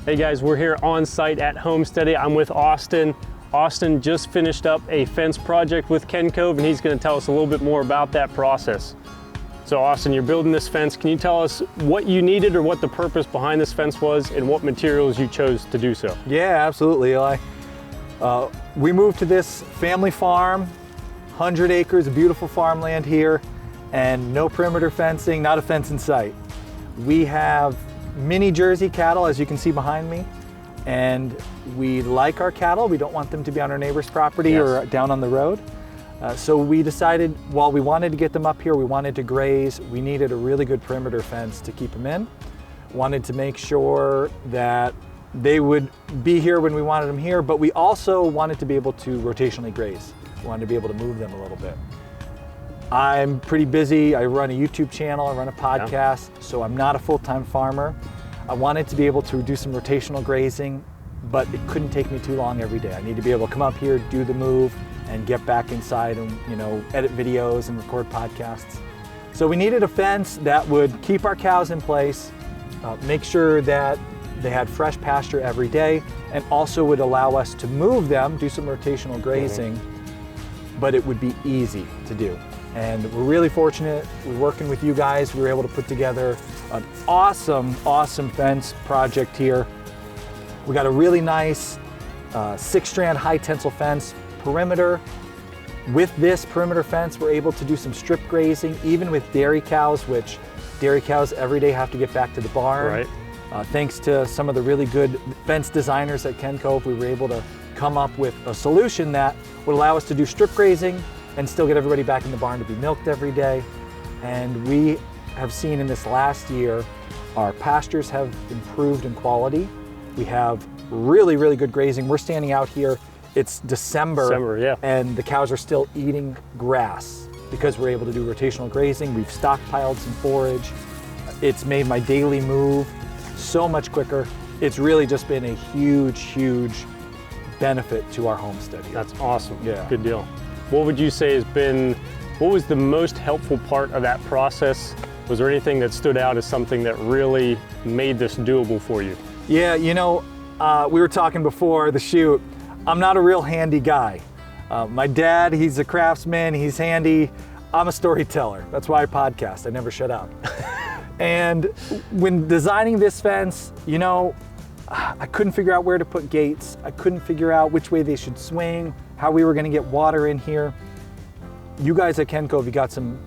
Hey guys, we're here on site at Homesteady. I'm with Austin. Austin just finished up a fence project with Kencove, and he's going to tell us a little bit more about that process. So Austin, you're building this fence. Can you tell us what you needed or what the purpose behind this fence was and what materials you chose to do so? Yeah, absolutely, Eli. We moved to this family farm, 100 acres of beautiful farmland here, and no perimeter fencing, not a fence in sight. We have mini Jersey cattle, as you can see behind me, and we like our cattle. We don't want them to be on our neighbor's property or down on the road. So we decided, while we wanted to get them up here, we wanted to graze, we needed a really good perimeter fence to keep them in. Wanted to make sure that they would be here when we wanted them here, but we also wanted to be able to rotationally graze. We wanted to be able to move them a little bit. I'm pretty busy. I run a YouTube channel, I run a podcast, so I'm not a full-time farmer. I wanted to be able to do some rotational grazing, but it couldn't take me too long every day. I need to be able to come up here, do the move, and get back inside and, edit videos and record podcasts. So we needed a fence that would keep our cows in place, make sure that they had fresh pasture every day, and also would allow us to move them, do some rotational grazing, but it would be easy to do. And we're really fortunate. We're working with you guys. We were able to put together an awesome fence project here. We got a really nice 6-strand high-tensile fence perimeter. With this perimeter fence, we're able to do some strip grazing, even with dairy cows, which dairy cows every day have to get back to the barn. Right. Thanks to some of the really good fence designers at Kencove, we were able to come up with a solution that would allow us to do strip grazing and still get everybody back in the barn to be milked every day. And we have seen in this last year, our pastures have improved in quality. We have really good grazing. We're standing out here, it's December, and the cows are still eating grass because we're able to do rotational grazing. We've stockpiled some forage. It's made my daily move so much quicker. It's really just been a huge benefit to our homestead here. That's awesome. Yeah. Good deal. What would you say what was the most helpful part of that process? Was there anything that stood out as something that really made this doable for you? Yeah, we were talking before the shoot. I'm not a real handy guy. My dad, he's a craftsman, he's handy. I'm a storyteller. That's why I podcast. I never shut up. And when designing this fence, I couldn't figure out where to put gates. I couldn't figure out which way they should swing, how we were going to get water in here. You guys at Kencove, you got some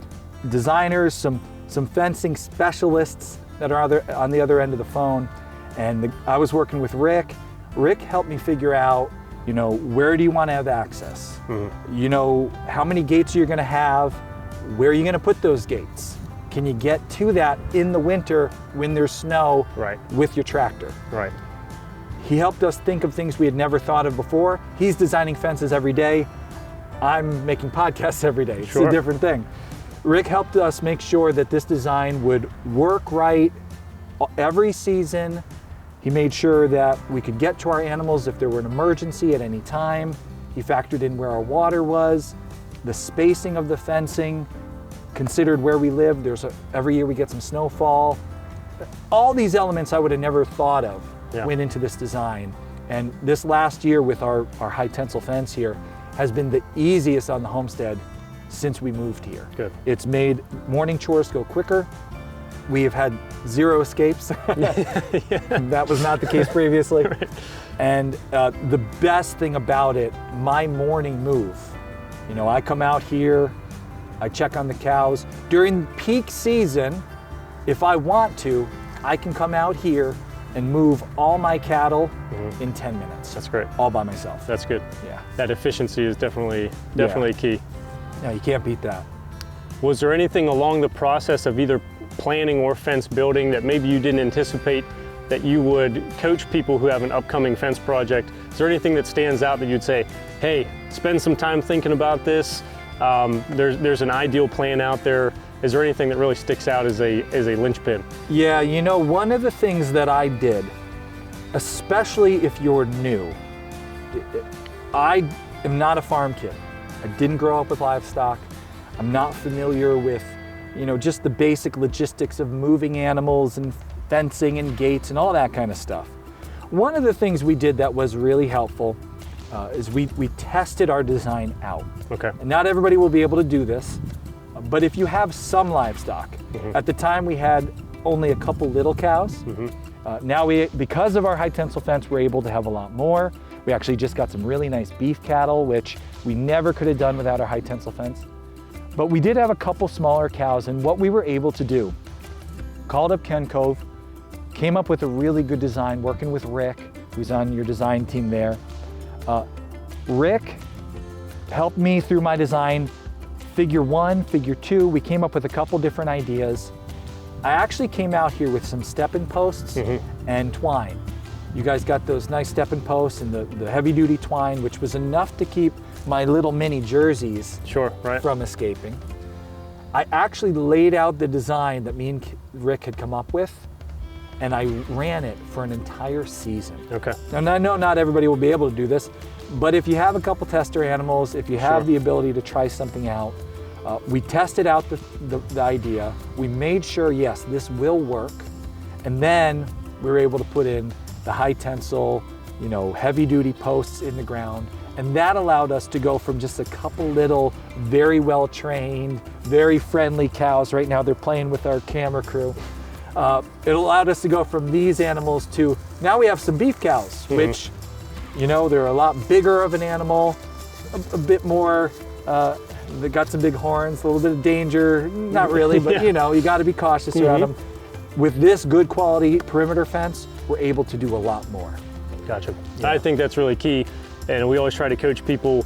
designers, some fencing specialists that are on the other end of the phone. And I was working with Rick. Rick helped me figure out, where do you want to have access? How many gates you're going to have? Where are you going to put those gates? Can you get to that in the winter when there's snow with your tractor? Right. He helped us think of things we had never thought of before. He's designing fences every day. I'm making podcasts every day. It's a different thing. Rick helped us make sure that this design would work right every season. He made sure that we could get to our animals if there were an emergency at any time. He factored in where our water was, the spacing of the fencing, considered where we live. Every year we get some snowfall. All these elements I would have never thought of went into this design. And this last year with our high-tensile fence here has been the easiest on the homestead since we moved here. Good. It's made morning chores go quicker. We have had 0 escapes. That was not the case previously. Right. And the best thing about it, my morning move, I come out here, I check on the cows. During peak season, if I want to, I can come out here and move all my cattle in 10 minutes. That's great. All by myself. That's good. Yeah. That efficiency is definitely key. No, you can't beat that. Was there anything along the process of either planning or fence building that maybe you didn't anticipate that you would coach people who have an upcoming fence project? Is there anything that stands out that you'd say, hey, spend some time thinking about this? There's an ideal plan out there. Is there anything that really sticks out as a linchpin? Yeah, one of the things that I did, especially if you're new, I am not a farm kid. I didn't grow up with livestock. I'm not familiar with, just the basic logistics of moving animals and fencing and gates and all that kind of stuff. One of the things we did that was really helpful is we tested our design out. Okay. And not everybody will be able to do this, but if you have some livestock, at the time we had only a couple little cows. Now because of our high tensile fence, we're able to have a lot more. We actually just got some really nice beef cattle, which we never could have done without our high tensile fence. But we did have a couple smaller cows, and what we were able to do, called up Kencove, came up with a really good design working with Rick, who's on your design team there. Rick helped me through my design, figure 1, figure 2. We came up with a couple different ideas. I actually came out here with some stepping posts and twine. You guys got those nice stepping posts and the heavy duty twine, which was enough to keep my little mini jerseys from escaping. I actually laid out the design that me and Rick had come up with, and I ran it for an entire season. Okay. And I know not everybody will be able to do this, but if you have a couple tester animals, if you have the ability to try something out, we tested out the idea. We made sure, yes, this will work. And then we were able to put in the high tensile, heavy duty posts in the ground. And that allowed us to go from just a couple little, very well trained, very friendly cows. Right now they're playing with our camera crew. It allowed us to go from these animals to, now we have some beef cows, which, they're a lot bigger of an animal, a bit more, they got some big horns, a little bit of danger, not really, but you got to be cautious around them. With this good quality perimeter fence, we're able to do a lot more. Gotcha. I think that's really key. And we always try to coach people,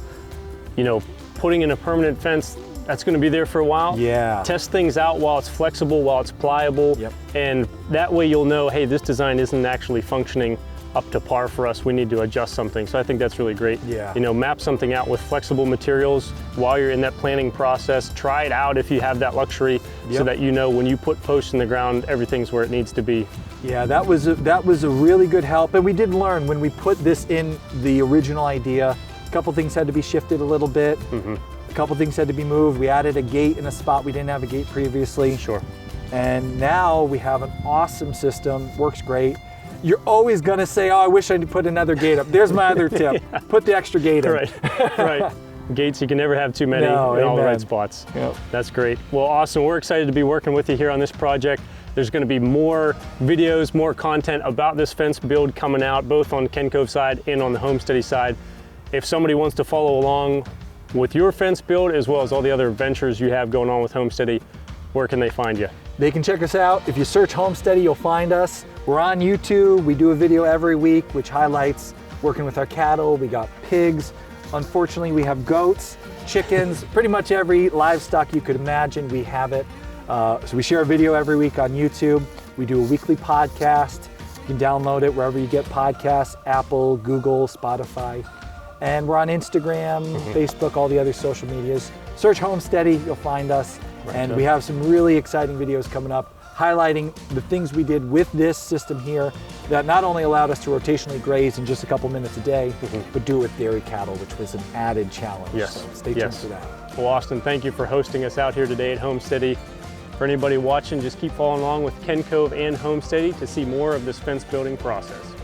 putting in a permanent fence, that's going to be there for a while. Yeah. Test things out while it's flexible, while it's pliable. Yep. And that way you'll know, hey, this design isn't actually functioning up to par for us. We need to adjust something. So I think that's really great. Yeah. Map something out with flexible materials while you're in that planning process. Try it out if you have that luxury, so that when you put posts in the ground, everything's where it needs to be. Yeah, that was a really good help. And we did learn when we put this in the original idea, a couple things had to be shifted a little bit. A couple things had to be moved. We added a gate in a spot we didn't have a gate previously. Sure. And now we have an awesome system, works great. You're always gonna say, oh, I wish I'd put another gate up. There's my other tip. Put the extra gate in. Right. Gates, you can never have too many in all the right spots. Yep. That's great. Well, awesome. We're excited to be working with you here on this project. There's going to be more videos, more content about this fence build coming out, both on Kencove side and on the Homesteady side. If somebody wants to follow along with your fence build, as well as all the other ventures you have going on with Homesteady, where can they find you? They can check us out. If you search Homesteady, you'll find us. We're on YouTube. We do a video every week, which highlights working with our cattle. We got pigs. Unfortunately, we have goats, chickens, pretty much every livestock you could imagine, we have it. So we share a video every week on YouTube. We do a weekly podcast. You can download it wherever you get podcasts, Apple, Google, Spotify. And we're on Instagram, Facebook, all the other social medias. Search Homesteady, you'll find us. And we have some really exciting videos coming up highlighting the things we did with this system here that not only allowed us to rotationally graze in just a couple minutes a day, but do it with dairy cattle, which was an added challenge. Yes. So stay tuned for that. Well, Austin, thank you for hosting us out here today at Homesteady. For anybody watching, just keep following along with Kencove and Homesteady to see more of this fence building process.